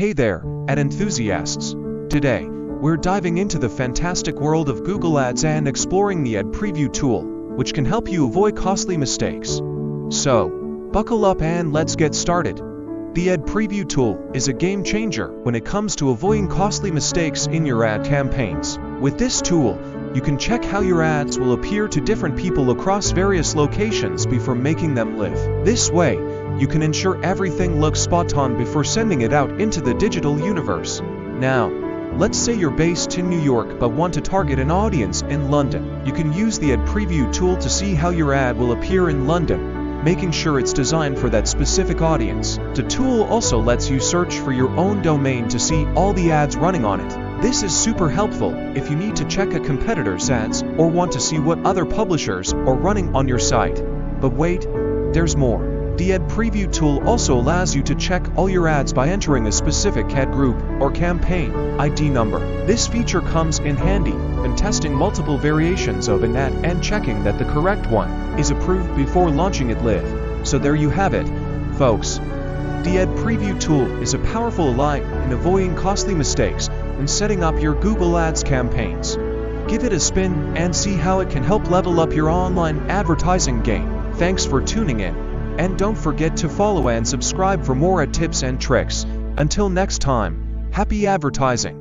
Hey there, ad enthusiasts! Today, we're diving into the fantastic world of Google Ads and exploring the ad preview tool, which can help you avoid costly mistakes. So, buckle up and let's get started. The ad preview tool is a game changer when it comes to avoiding costly mistakes in your ad campaigns. With this tool, you can check how your ads will appear to different people across various locations before making them live. This way, you can ensure everything looks spot on before sending it out into the digital universe. Now, let's say you're based in New York but want to target an audience in London. You can use the ad preview tool to see how your ad will appear in London, making sure it's designed for that specific audience. The tool also lets you search for your own domain to see all the ads running on it. This is super helpful if you need to check a competitor's ads or want to see what other publishers are running on your site. But wait, there's more. The ad preview tool also allows you to check all your ads by entering a specific ad group or campaign ID number. This feature comes in handy when testing multiple variations of an ad and checking that the correct one is approved before launching it live. So there you have it, folks. The ad preview tool is a powerful ally in avoiding costly mistakes when setting up your Google Ads campaigns. Give it a spin and see how it can help level up your online advertising game. Thanks for tuning in. And don't forget to follow and subscribe for more ad tips and tricks. Until next time, happy advertising!